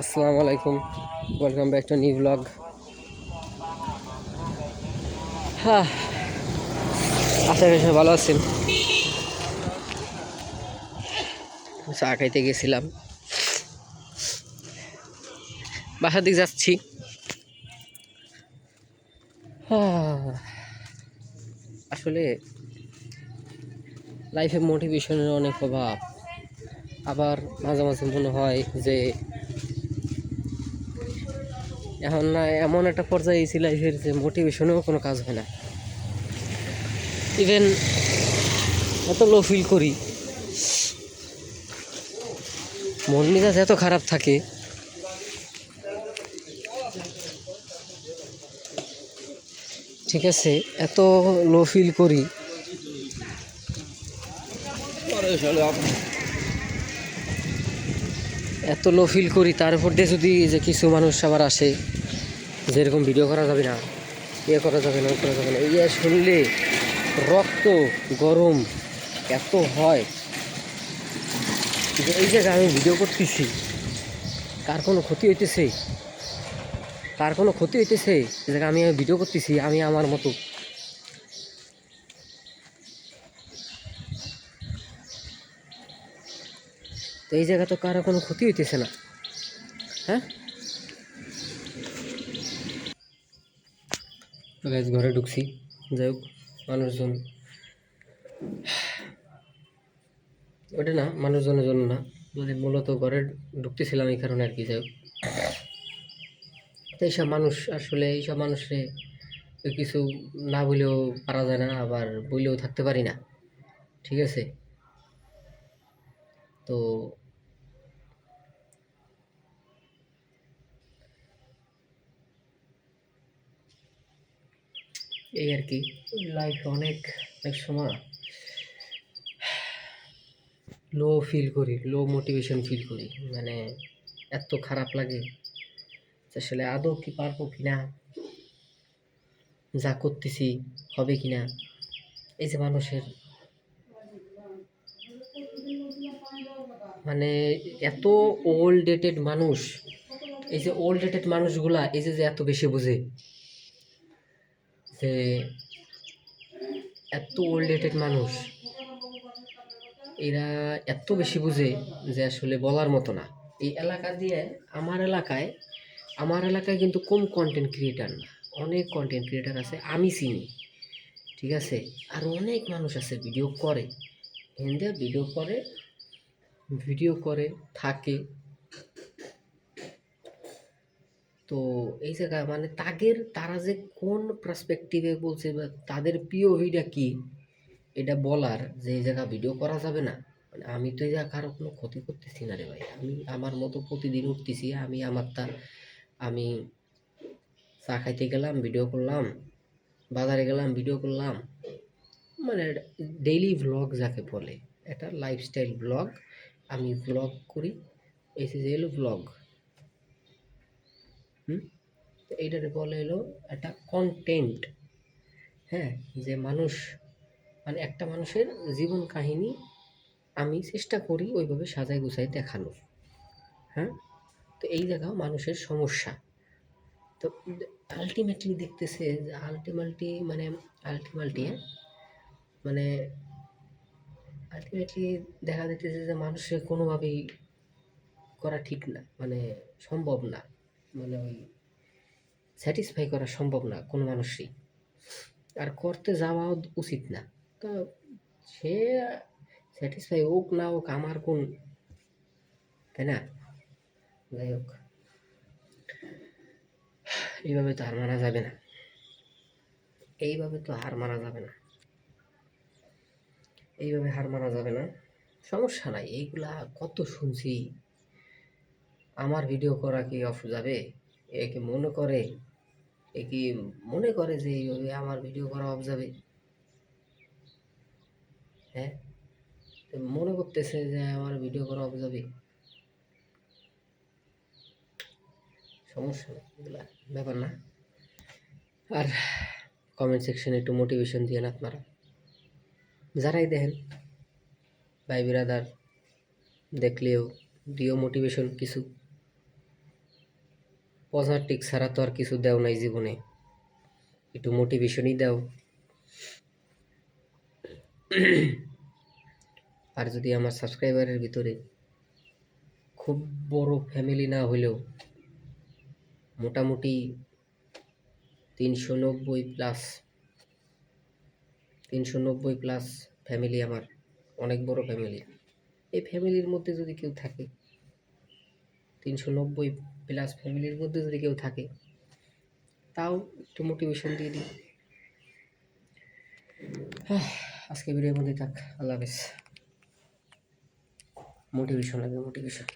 আসসালামু আলাইকুম, welcome back to new blog. হ্যাঁ, আশা করি সবাই ভালো আছেন। চা খাইতে গেছিলাম, বাসার দিকে যাচ্ছি। আসলে লাইফে মোটিভেশনের অনেক অভাব। আবার মাঝে মাঝে মনে হয় যে এখন না এমন একটা পর্যায়ে এসেছি লাইফের যে মোটিভেশনেও কোনো কাজ হয় না। ইভেন এত লো ফিল করি, মন মেজাজ এত খারাপ থাকে, ঠিক আছে, এত লো ফিল করি, তার উপর দিয়ে যদি যে কিছু মানুষ আবার আসে যেরকম ভিডিও করা যাবে না, করা যাবে না, করা যাবে না, শুনলে রক্ত গরম এত হয় যে এই জায়গায় আমি ভিডিও করতেছি, কার কোনো ক্ষতি হইতেছে, এই জায়গায় আমি ভিডিও করতেছি, আমি আমার মতো। তো এই জায়গা তো কারো কোনো ক্ষতি হইতেছে না। হ্যাঁ, ঘরে ঢুকছি, যাই হোক, মানুষজন ওটা না, মানুষজনের জন্য না, মানে মূলত ঘরে ঢুকতেছিলাম এই কারণে আর কি। যাই হোক, তো এইসব মানুষে কিছু না বলেও পারা যায় না, আবার বলেও থাকতে পারি না, ঠিক আছে। তো এই আর কি, লাইফ অনেক অনেক সময় লো মোটিভেশন ফিল করি, মানে এত খারাপ লাগে আসলে আদৌ কি পারবো কিনা, যা করতেছি হবে কিনা। এই যে মানুষের মানে এত ওল্ড ডেটেড মানুষ, এই যে ওল্ড ডেটেড মানুষগুলা এই যে এত বেশি বুঝে, যে এত ওল্ড ডেটেড মানুষ, এরা এত বেশি বুঝে যে আসলে বলার মতো না। এই এলাকা দিয়ে আমার এলাকায় কিন্তু কম কন্টেন্ট ক্রিয়েটার না, অনেক কন্টেন্ট ক্রিয়েটার আছে আমি চিনি, ঠিক আছে। আর অনেক মানুষ আছে ভিডিও করে থাকে। তো এই জায়গা মানে তারা যে কোন পার্সপেক্টিভে বলছে বা তাদের পিওভিটা কি, এটা বলার যে এই জায়গা ভিডিও করা যাবে না, মানে আমি তো এই জায়গা কারো কোনো ক্ষতি করতেছি না রে ভাই, আমি আমার মতো প্রতিদিন উঠতেছি, আমি চা খাইতে গেলাম ভিডিও করলাম, বাজারে গেলাম ভিডিও করলাম, মানে ডেইলি ভ্লগ যাকে বলে, এটা লাইফস্টাইল ব্লগ, আমি ভ্লগ করি, এই যে হলো ভ্লগ। তো এইটারে বলে হলো একটা কন্টেন্ট। হ্যাঁ, যে মানুষ মানে একটা মানুষের জীবন কাহিনী আমি চেষ্টা করি ওইভাবে সাজাই গুছাই দেখানোর। হ্যাঁ, তো এই জায়গাও মানুষের সমস্যা। তো আলটিমেটলি দেখতেছে যে আলটিমেটলি মানে আলটিমেটলি দেখা যাইতেছে যে মানুষের কোনোভাবেই করা ঠিক না, মানে সম্ভব না, মানে ওই স্যাটিসফাই করা সম্ভব না কোনো মানুষই, আর করতে যাওয়াও উচিত না। তো সে স্যাটিসফাই হোক না হোক আমার কোন, তাই না? যাই হোক, এইভাবে তো হার মানা যাবে না, এইভাবে তো হার মানা যাবে না, এইভাবে হার মানা যাবে না। সমস্যা নাই, এইগুলা কত শুনছি। আমার ভিডিও করা কি অফ যাবে? এ কি মনে করে এ কি মনে করে যে এইভাবে আমার ভিডিও করা অফ যাবে? হ্যাঁ, মনে করতেছে যে আমার ভিডিও করা অফ যাবে? সমস্যা না, এগুলা ব্যাপার না। আর কমেন্ট সেকশনে একটু মোটিভেশন দিয়ে না আপনারা, যারাই দেখেন, ভাই বিরাদার, দেখলেও দিও মোটিভেশন কিছু। পজিটিভ ছাড়া তো আর কিছু দেও নাই জীবনে, একটু মোটিভেশনই দাও। আর যদি আমার সাবস্ক্রাইবারের ভিতরে খুব বড় ফ্যামিলি না হইলেও মোটামুটি 390 প্লাস 390 প্লাস ফ্যামিলি, আমার অনেক বড় ফ্যামিলি, এই ফ্যামিলির মধ্যে যদি কেউ থাকে, 390 প্লাস ফ্যামিলির মধ্যে যদি কেউ থাকে, তাও একটু মোটিভেশন দিয়ে দিই। আজকে ভিডিওর মধ্যে থাক, আল্লাহ হাফেজ। মোটিভেশন লাগে, মোটিভেশন।